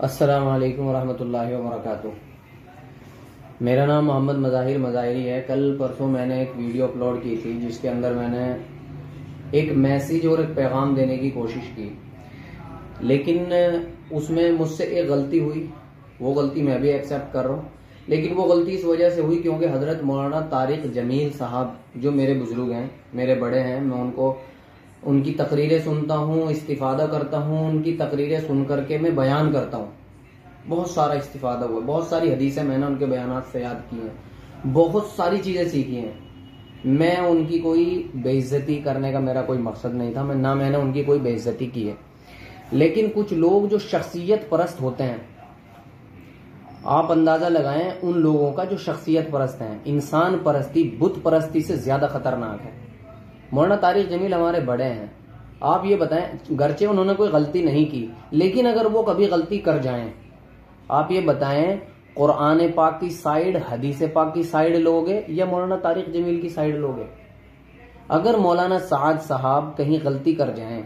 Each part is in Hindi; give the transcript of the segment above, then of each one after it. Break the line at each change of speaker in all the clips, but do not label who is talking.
अस्सलाम वालेकुम रहमतुल्लाहि व बरकातुहू। मेरा नाम मोहम्मद मज़ाहिर मज़ाहिरी है। कल परसों मैंने एक वीडियो अपलोड की थी जिसके अंदर मैंने एक मैसेज और एक पैगाम देने की कोशिश की, लेकिन उसमें मुझसे एक गलती हुई। वो गलती मैं भी एक्सेप्ट कर रहा हूँ, लेकिन वो गलती इस वजह से हुई क्योंकि हज़रत मौलाना तारिक जमील साहब जो मेरे बुजुर्ग हैं, मेरे बड़े हैं, मैं उनकी तकरीरें सुनता हूँ, इस्तिफादा करता हूँ। उनकी तकरीरें सुन करके मैं बयान करता हूँ। बहुत सारा इस्तिफादा हुआ, बहुत सारी हदीसें मैंने उनके बयानात से याद की हैं, बहुत सारी चीज़ें सीखी हैं। मैं उनकी कोई बेइज्जती करने का मेरा कोई मकसद नहीं था, ना मैंने उनकी कोई बेइज्जती की है। लेकिन कुछ लोग जो शख्सियत परस्त होते हैं, आप अंदाज़ा लगाएं उन लोगों का जो शख्सियत परस्त हैं। इंसान परस्ती बुत परस्ती से ज़्यादा खतरनाक है। मौलाना तारिक जमील हमारे बड़े हैं। आप ये बताएं, गरचे उन्होंने कोई गलती नहीं की, लेकिन अगर वो कभी गलती कर जाएं, आप ये बताएं कुरान पाक की साइड, हदीस पाक की साइड लोगे या मौलाना तारिक जमील की साइड लोगे? अगर मौलाना साद साहब कहीं गलती कर जाएं,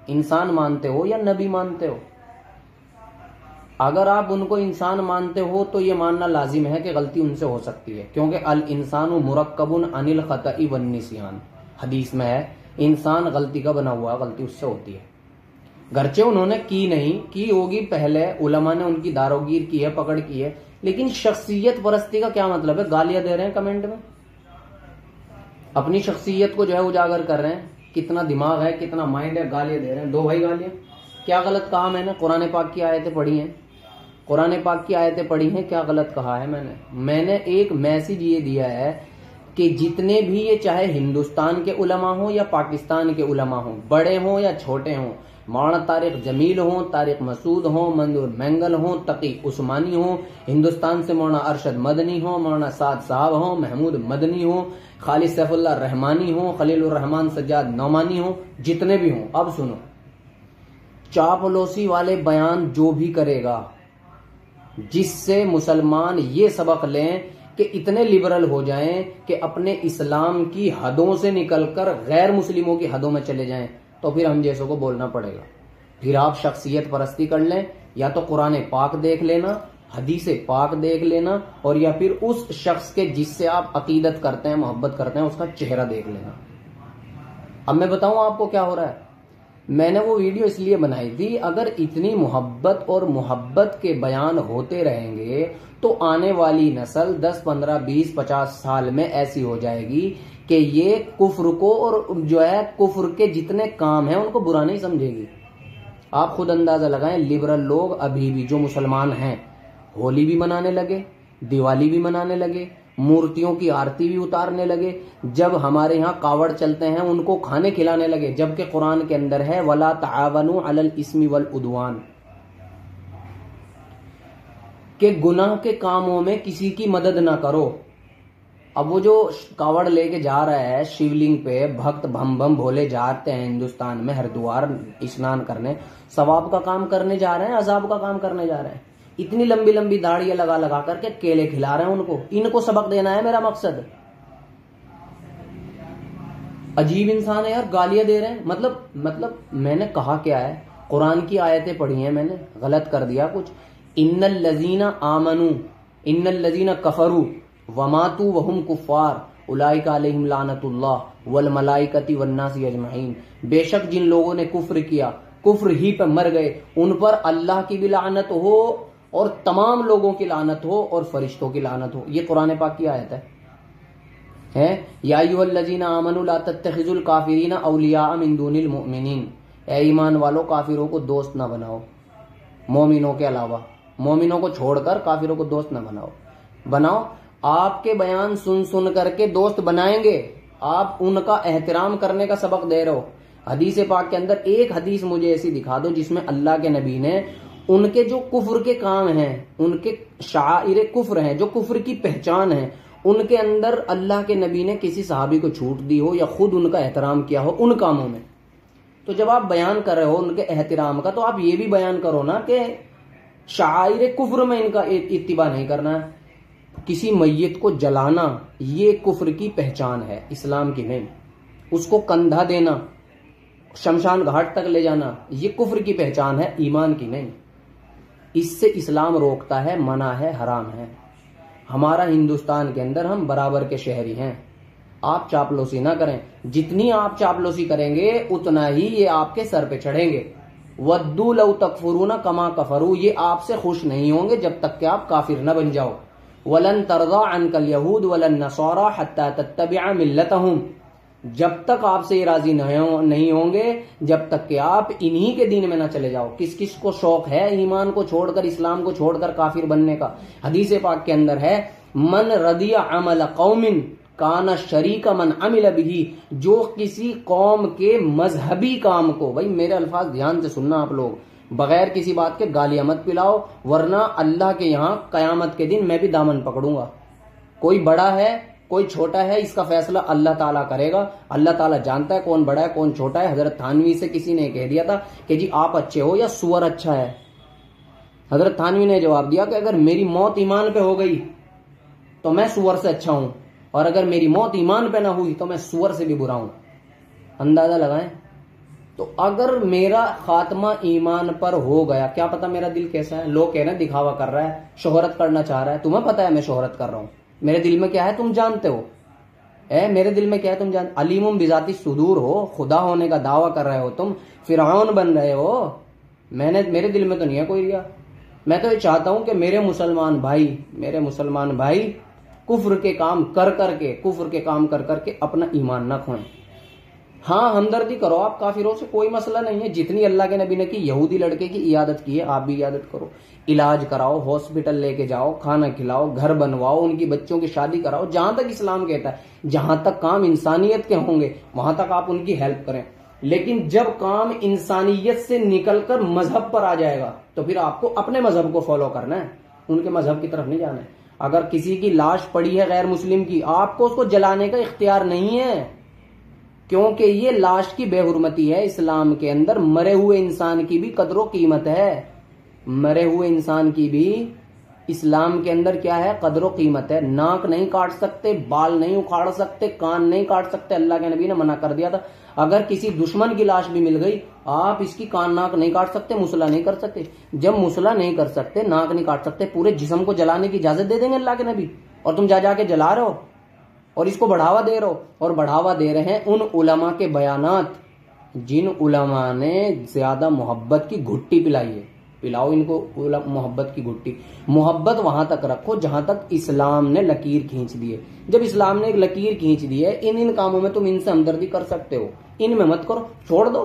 इंसान मानते हो या नबी मानते हो? अगर आप उनको इंसान मानते हो तो ये मानना लाजिम है कि गलती उनसे हो सकती है, क्योंकि अल इंसानु मुरक्कबुन अनिल खतई वन निसियान, हदीस में है इंसान गलती का बना हुआ, गलती उससे होती है। गरचे उन्होंने की नहीं, की होगी पहले, उलमा ने उनकी दारोगीर की है, पकड़ की है, लेकिन शख्सियत परस्ती का क्या मतलब है? गालियां दे रहे हैं कमेंट में, अपनी शख्सियत को जो है उजागर कर रहे हैं। कितना दिमाग है, कितना माइंड है, गालियां दे रहे हैं। दो भाई गालियां, क्या गलत कहा मैंने? कुरान पाक की आयतें पढ़ी हैं, कुरान पाक की आयतें पढ़ी हैं, क्या गलत कहा है मैंने एक मैसेज ये दिया है कि जितने भी ये, चाहे हिंदुस्तान के उलमा हो या पाकिस्तान के उलमा हो, बड़े हो या छोटे हो, मौलाना तारिक जमील हो, तारिक मसूद हो, मंजूर मैंगल हो, तकी उस्मानी हो, हिंदुस्तान से मौलाना अरशद मदनी हो, मौलाना साद साहब हो, महमूद मदनी हो, खालिद सैफुल्लाह रहमानी हो, खलीलुर रहमान सज्जाद नौमानी हो, जितने भी हो, अब सुनो, चापलूसी वाले बयान जो भी करेगा, जिससे मुसलमान ये सबक लें कि इतने लिबरल हो जाएं कि अपने इस्लाम की हदों से निकलकर गैर मुस्लिमों की हदों में चले जाएं, तो फिर हम जैसों को बोलना पड़ेगा। फिर आप शख्सियत परस्ती कर लें, या तो कुरान पाक देख लेना, हदीस पाक देख लेना, और या फिर उस शख्स के जिससे आप अकीदत करते हैं, मोहब्बत करते हैं, उसका चेहरा देख लेना। अब मैं बताऊं आपको क्या हो रहा है। मैंने वो वीडियो इसलिए बनाई थी, अगर इतनी मोहब्बत और मोहब्बत के बयान होते रहेंगे तो आने वाली नस्ल 10, 15, 20, 50 साल में ऐसी हो जाएगी कि ये कुफ्र को, और जो है कुफ्र के जितने काम हैं उनको बुरा नहीं समझेगी। आप खुद अंदाजा लगाएं, लिबरल लोग अभी भी जो मुसलमान हैं, होली भी मनाने लगे, दिवाली भी मनाने लगे, मूर्तियों की आरती भी उतारने लगे। जब हमारे यहाँ कावड़ चलते हैं उनको खाने खिलाने लगे, जबकि कुरान के अंदर है वला तावनु अलल इस्मी वल उद्वान, के गुनाह के कामों में किसी की मदद ना करो। अब वो जो कावड़ लेके जा रहा है शिवलिंग पे, भक्त भम भम भोले जाते हैं हिंदुस्तान में हरिद्वार स्नान करने, सवाब का काम करने जा रहे हैं, अजाब का काम करने जा रहे हैं। इतनी लंबी लंबी दाढ़ियां लगा लगा करके केले खिला रहे हैं उनको, इनको सबक देना है मेरा मकसद। अजीब इंसान है यार, गालियां दे रहे हैं। मतलब मैंने कहा क्या है? कुरान की आयतें पढ़ी हैं मैंने, गलत कर दिया कुछ? इन्नल लजीना आमनू इन्नल लजीना कफरू वमातू वहुम कुफ्फार उलाइका अलैहिम लानतुल्लाह वल मलाइकति वन्नासी अजमईन। बेशक जिन लोगों ने कुफ्र किया, कुफ्र ही पे मर गए, उन पर अल्लाह की भी लानत हो और तमाम लोगों की लानत हो और फरिश्तों की लानत हो। ये कुरान पाक की आयत है। या अय्युहल्लज़ीना आमनू ला तत्तखिजुल काफिरीना औलिया मिन दूनिल मुमिनीन। ए ईमान वालों, काफिरों को दोस्त ना बनाओ मोमिनों के अलावा, मोमिनों को छोड़कर काफिरों को दोस्त ना बनाओ। आपके बयान सुन सुन करके दोस्त बनाएंगे, आप उनका एहतराम करने का सबक दे रहे हो। हदीस पाक के अंदर एक हदीस मुझे ऐसी दिखा दो जिसमें अल्लाह के नबी ने उनके जो कुफ्र के काम हैं, उनके शाइर कुफ्र हैं, जो कुफ्र की पहचान है, उनके अंदर अल्लाह के नबी ने किसी सहाबी को छूट दी हो या खुद उनका एहतराम किया हो उन कामों में। तो जब आप बयान कर रहे हो उनके एहतराम का, तो आप ये भी बयान करो ना कि शाइर कुफ्र में इनका इत्तिबा नहीं करना है। किसी मैयत को जलाना ये कुफ्र की पहचान है, इस्लाम की नहीं। उसको कंधा देना, शमशान घाट तक ले जाना, ये कुफ्र की पहचान है, ईमान की नहीं। इससे इस्लाम रोकता है, मना है, हराम है। हमारा हिंदुस्तान के अंदर हम बराबर के शहरी हैं। आप चापलूसी ना करें, जितनी आप चापलूसी करेंगे उतना ही ये आपके सर पे चढ़ेंगे। वद्दू लौ तकफुरूना कमा कफरू, ये आपसे खुश नहीं होंगे जब तक कि आप काफिर न बन जाओ। वलन तरदा अनकल यहूद वलन नसारा हत्ता तत्तबिअ मिल्लतहुम, जब तक आपसे ये राजी नहीं होंगे जब तक कि आप इन्हीं के दीन में ना चले जाओ। किस किस को शौक है ईमान को छोड़कर, इस्लाम को छोड़कर काफिर बनने का? हदीस पाक के अंदर है, मन रदिया अमल कौमिन काना शरीका मन अमिल बिही, जो किसी कौम के मजहबी काम को, भाई मेरे अल्फाज ध्यान से सुनना आप लोग, बगैर किसी बात के गालियां मत पिलाओ, वरना अल्लाह के यहां कयामत के दिन मैं भी दामन पकड़ूंगा। कोई बड़ा है कोई छोटा है, इसका फैसला अल्लाह ताला करेगा। अल्लाह ताला जानता है कौन बड़ा है कौन छोटा है। हजरत थानवी से किसी ने कह दिया था कि जी आप अच्छे हो या सुअर अच्छा है। हजरत थानवी ने जवाब दिया कि अगर मेरी मौत ईमान पे हो गई तो मैं सुअर से अच्छा हूं, और अगर मेरी मौत ईमान पे ना हुई तो मैं सुअर से भी बुरा हूं। अंदाजा लगाएं। तो अगर मेरा खात्मा ईमान पर हो गया, क्या पता मेरा दिल कैसा है। लोग कह रहे हैं दिखावा कर रहा है, शोहरत करना चाह रहा है। तुम्हें पता है मैं शोहरत कर रहा हूं, मेरे दिल में क्या है तुम जानते हो। मेरे दिल में क्या है तुम जानते। अलीमुम बिजाती सुदूर हो, खुदा होने का दावा कर रहे हो तुम, फिरौन बन रहे हो। मेरे दिल में तो नहीं है कोई रिया। मैं तो ये चाहता हूं कि मेरे मुसलमान भाई कुफ्र के काम कर करके अपना ईमान न खोएं। हाँ, हमदर्दी करो आप काफिरों से, कोई मसला नहीं है। जितनी अल्लाह के नबी ने की, यहूदी लड़के की इयादत की है, आप भी इयादत करो। इलाज कराओ, हॉस्पिटल लेके जाओ, खाना खिलाओ, घर बनवाओ, उनकी बच्चों की शादी कराओ। जहां तक इस्लाम कहता है, जहां तक काम इंसानियत के होंगे वहां तक आप उनकी हेल्प करें। लेकिन जब काम इंसानियत से निकलकर मजहब पर आ जाएगा तो फिर आपको अपने मजहब को फॉलो करना है, उनके मजहब की तरफ नहीं जाना है। अगर किसी की लाश पड़ी है गैर मुस्लिम की, आपको उसको जलाने का इख्तियार नहीं है, क्योंकि ये लाश की बेहुरमती है। इस्लाम के अंदर मरे हुए इंसान की भी कदर कीमत है। मरे हुए इंसान की भी इस्लाम के अंदर क्या है, कदर कीमत है। नाक नहीं काट सकते, बाल नहीं उखाड़ सकते, कान नहीं काट सकते। अल्लाह के नबी ने मना कर दिया था। अगर किसी दुश्मन की लाश भी मिल गई, आप इसकी कान नाक नहीं काट सकते, मुसला नहीं कर सकते। जब मुसला नहीं कर सकते, नाक नहीं काट सकते, पूरे जिस्म को जलाने की इजाजत दे देंगे अल्लाह के नबी? और तुम जा जाके जला रहे हो और इसको बढ़ावा दे रहे हो। और बढ़ावा दे रहे हैं उन उलमा के बयानात जिन उलमा ने ज्यादा मोहब्बत की घुट्टी पिलाई है। पिलाओ इनको मोहब्बत की घुट्टी। मोहब्बत वहां तक रखो जहां तक इस्लाम ने लकीर खींच दी है। जब इस्लाम ने एक लकीर खींच दी है, इन कामों में तुम इनसे हमदर्दी कर सकते हो, इनमें मत करो, छोड़ दो।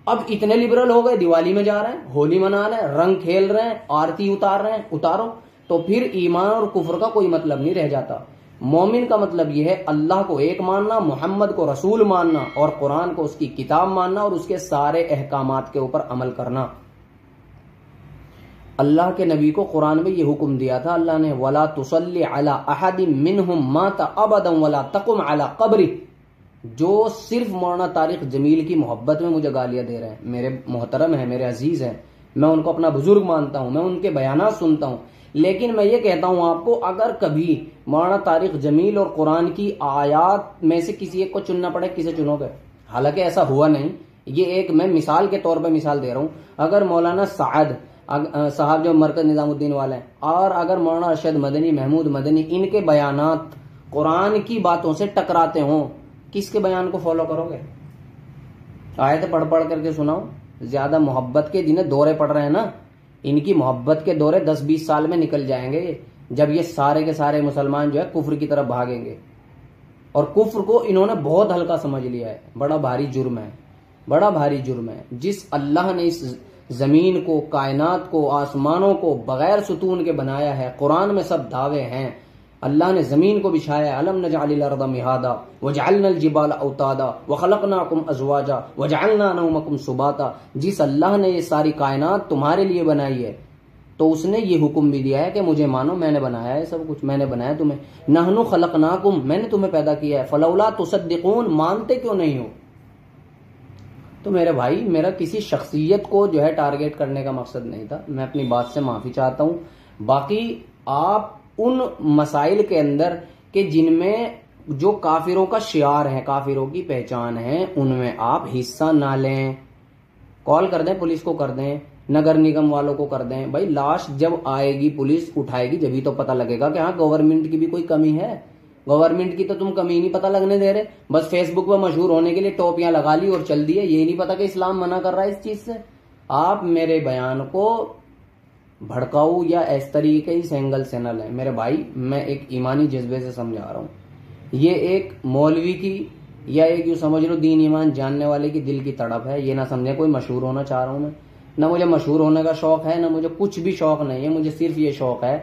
अब इतने लिबरल हो गए, दिवाली में जा रहे हैं, होली मना रहे हैं, रंग खेल रहे हैं, आरती उतार रहे हैं, उतारो। तो फिर ईमान और कुफ्र का कोई मतलब नहीं रह जाता। मोमिन का मतलब यह है अल्लाह को एक मानना, मोहम्मद को रसूल मानना, और कुरान को उसकी किताब मानना, और उसके सारे अहकामात के ऊपर अमल करना। अल्लाह के नबी को कुरान में यह हुक्म दिया था अल्लाह ने, वला तुसल्ली अला अहदिम मिनहुम माता अबदम वला तकुम अला कब्री। जो सिर्फ मौलाना तारिक जमील की मोहब्बत में मुझे गालियां दे रहे हैं, मेरे मोहतरम है, मेरे अजीज हैं, मैं उनको अपना बुजुर्ग मानता हूं, मैं उनके बयानात सुनता हूं, लेकिन मैं ये कहता हूं आपको, अगर कभी मौलाना तारिक जमील और कुरान की आयात में से किसी एक को चुनना पड़े, किसे चुनोगे? हालांकि ऐसा हुआ नहीं, ये एक मैं मिसाल के तौर पर मिसाल दे रहा हूं। अगर मौलाना साद साहब जो मरकज निजामुद्दीन वाले हैं, और अगर मौलाना अरशद मदनी, महमूद मदनी, इनके बयानात कुरान की बातों से टकराते हों, किसके बयान को फॉलो करोगे? आयत पढ़ पढ़ करके सुनाओ। ज्यादा मोहब्बत के जिन्हें दौरे पड़ रहे हैं ना, इनकी मोहब्बत के दौरे 10-20 साल में निकल जाएंगे, जब ये सारे के सारे मुसलमान जो है कुफ्र की तरफ भागेंगे। और कुफ्र को इन्होंने बहुत हल्का समझ लिया है। बड़ा भारी जुर्म है, बड़ा भारी जुर्म है। जिस अल्लाह ने इस जमीन को, कायनात को, आसमानों को बगैर सुतून के बनाया है, कुरान में सब दावे हैं। अल्लाह ने जमीन को बिछाया, अलम नजअलिल अर्दा मिहादा वजअलनल जिबाला औतादा वखलकनाकुम अज़वाजा वजअलना नौमकुम सुबाता। जिस अल्लाह ने ये सारी कायनात तुम्हारे लिए बनाई है, तो उसने ये हुक्म भी दिया है कि मुझे मानो, मैंने बनाया है सब कुछ, मैंने बनाया तुम्हें। नहनु खलकनाकुम, मैंने तुम्हें पैदा किया है। फलौला तुसद्दिकून, मानते क्यों नहीं हो? तो मेरे भाई, मेरा किसी शख्सियत को जो है टारगेट करने का मकसद नहीं था, मैं अपनी बात से माफी चाहता हूं। बाकी आप उन मसाइल के अंदर के जिनमें जो काफिरों का शियार है, काफिरों की पहचान है, उनमें आप हिस्सा ना लें। कॉल कर दें, पुलिस को कर दें, नगर निगम वालों को कर दें। भाई लाश जब आएगी, पुलिस उठाएगी, जब भी तो पता लगेगा कि हाँ गवर्नमेंट की भी कोई कमी है। गवर्नमेंट की तो तुम कमी नहीं पता लगने दे रहे, बस फेसबुक पर मशहूर होने के लिए टोपियां लगा ली और चल दिए। ये नहीं पता कि इस्लाम मना कर रहा है इस चीज से। आप मेरे बयान को भड़काऊ या इस तरीके इस एंगल से न लें मेरे भाई। मैं एक ईमानी जज्बे से समझा रहा हूं। ये एक मौलवी की या एक यूं समझ लो दीन ईमान जानने वाले की दिल की तड़प है। ये ना समझे कोई मशहूर होना चाह रहा हूं मैं। ना मुझे मशहूर होने का शौक है, ना मुझे कुछ भी शौक नहीं है। मुझे सिर्फ ये शौक है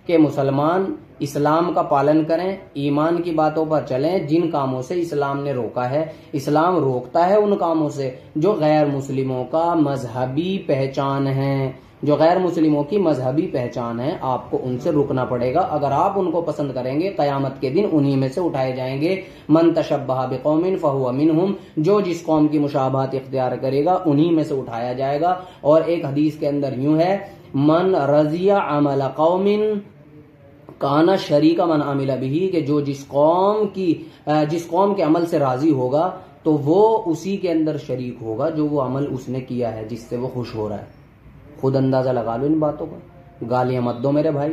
कि मुसलमान इस्लाम का पालन करें, ईमान की बातों पर चलें। जिन कामों से इस्लाम ने रोका है, इस्लाम रोकता है उन कामों से जो गैर मुस्लिमों का मजहबी पहचान है, जो गैर मुस्लिमों की मजहबी पहचान है, आपको उनसे रुकना पड़ेगा। अगर आप उनको पसंद करेंगे, कयामत के दिन उन्हीं में से उठाए जाएंगे। मन तशब्बह बिकौमिन फहुवा मिनहुम, जो जिस कौम की मुशाबहत इख्तियार करेगा उन्हीं में से उठाया जाएगा। और एक हदीस के अंदर यूं है, मन रजिया अमल कौमिन काना शरीका मन अमिला बिही, कि जो जिस कौम के अमल से राजी होगा तो वो उसी के अंदर शरीक होगा जो वो अमल उसने किया है जिससे वो खुश हो रहा है। खुद अंदाजा लगा लो इन बातों का। गालियां मत दो मेरे भाई।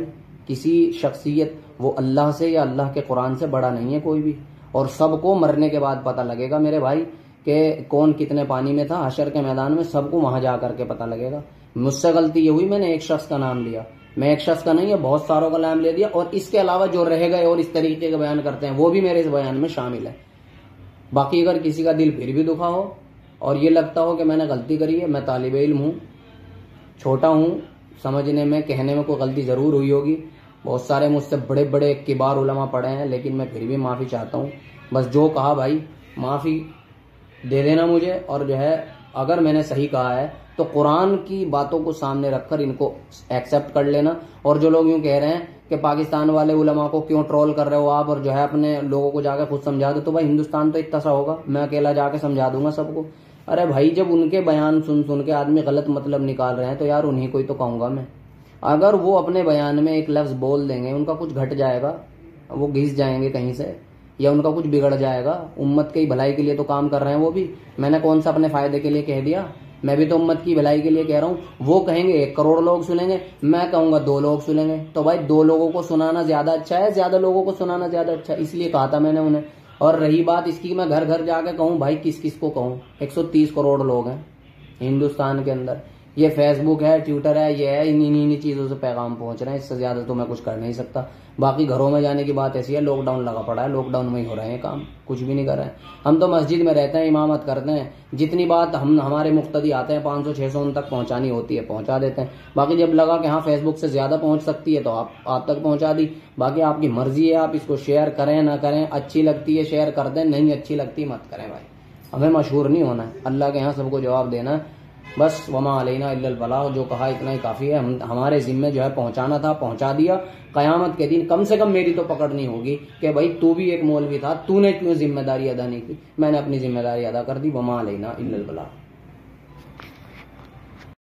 किसी शख्सियत वो अल्लाह से या अल्लाह के कुरान से बड़ा नहीं है कोई भी। और सबको मरने के बाद पता लगेगा मेरे भाई कि कौन कितने पानी में था। हशर के मैदान में सबको वहां जा करके पता लगेगा। मुझसे गलती ये हुई, मैंने एक शख्स का नाम लिया। मैं एक शख्स का नहीं है, बहुत सारों का नाम ले दिया। और इसके अलावा जो रह गए और इस तरीके का बयान करते हैं वो भी मेरे इस बयान में शामिल है। बाकी अगर किसी का दिल फिर भी दुखा हो और ये लगता हो कि मैंने गलती करी है, मैं तालिब इल्म हूं, छोटा हूं, समझने में कहने में कोई गलती जरूर हुई होगी। बहुत सारे मुझसे बड़े बड़े किबार उलमा पढ़े हैं, लेकिन मैं फिर भी माफी चाहता हूं। बस जो कहा भाई माफी दे देना मुझे। और जो है अगर मैंने सही कहा है तो कुरान की बातों को सामने रखकर इनको एक्सेप्ट कर लेना। और जो लोग यूं कह रहे हैं कि पाकिस्तान वाले उलमा को क्यों ट्रोल कर रहे हो आप, और जो है अपने लोगों को जाकर खुद समझा दो, तो भाई हिंदुस्तान तो इतना सा होगा, मैं अकेला जाके समझा दूंगा सबको। अरे भाई जब उनके बयान सुन सुन के आदमी गलत मतलब निकाल रहे हैं तो यार उन्हीं को ही तो कहूंगा मैं। अगर वो अपने बयान में एक लफ्ज बोल देंगे, उनका कुछ घट जाएगा, वो घिस जाएंगे कहीं से, या उनका कुछ बिगड़ जाएगा। उम्मत की भलाई के लिए तो काम कर रहे हैं वो भी। मैंने कौन सा अपने फायदे के लिए कह दिया? मैं भी तो उम्मत की भलाई के लिए कह रहा हूं। वो कहेंगे 1 करोड़ लोग सुनेंगे, मैं कहूंगा 2 लोग सुनेंगे। तो भाई 2 लोगों को सुनाना ज्यादा अच्छा है, ज्यादा लोगों को सुनाना ज्यादा अच्छा है, इसलिए कहा था मैंने उन्हें। और रही बात इसकी, मैं घर घर जाके कहूं, भाई किस किस को कहूं? 130 करोड़ लोग हैं हिंदुस्तान के अंदर। ये फेसबुक है, ट्विटर है, ये है, इन्हीं चीजों से पैगाम पहुंच रहे हैं। इससे ज्यादा तो मैं कुछ कर नहीं सकता। बाकी घरों में जाने की बात ऐसी है, लॉकडाउन लगा पड़ा है, लॉकडाउन में ही हो रहे हैं काम, कुछ भी नहीं कर रहे हैं। हम तो मस्जिद में रहते हैं, इमामत करते हैं। जितनी बात हमारे मुक्तदी आते हैं 500-600 उन तक पहुंचानी होती है, पहुंचा देते हैं। बाकी जब लगा कि हाँ फेसबुक से ज्यादा पहुंच सकती है तो आप तक पहुंचा दी। बाकी आपकी मर्जी है, आप इसको शेयर करें ना करें। अच्छी लगती है शेयर कर दें, नहीं अच्छी लगती मत करें भाई। हमें मशहूर नहीं होना है, अल्लाह के यहाँ सबको जवाब देना है। बस वमा अलैना इल्लल बलाग, जो कहा इतना ही काफी है। हमारे जिम्मे जो है पहुंचाना था, पहुंचा दिया। कयामत के दिन कम से कम मेरी तो पकड़ नहीं होगी कि भाई तू भी एक मौलवी था, तूने क्यों जिम्मेदारी अदा नहीं की। मैंने अपनी जिम्मेदारी अदा कर दी। वमा अलैना इल्लल बलाग।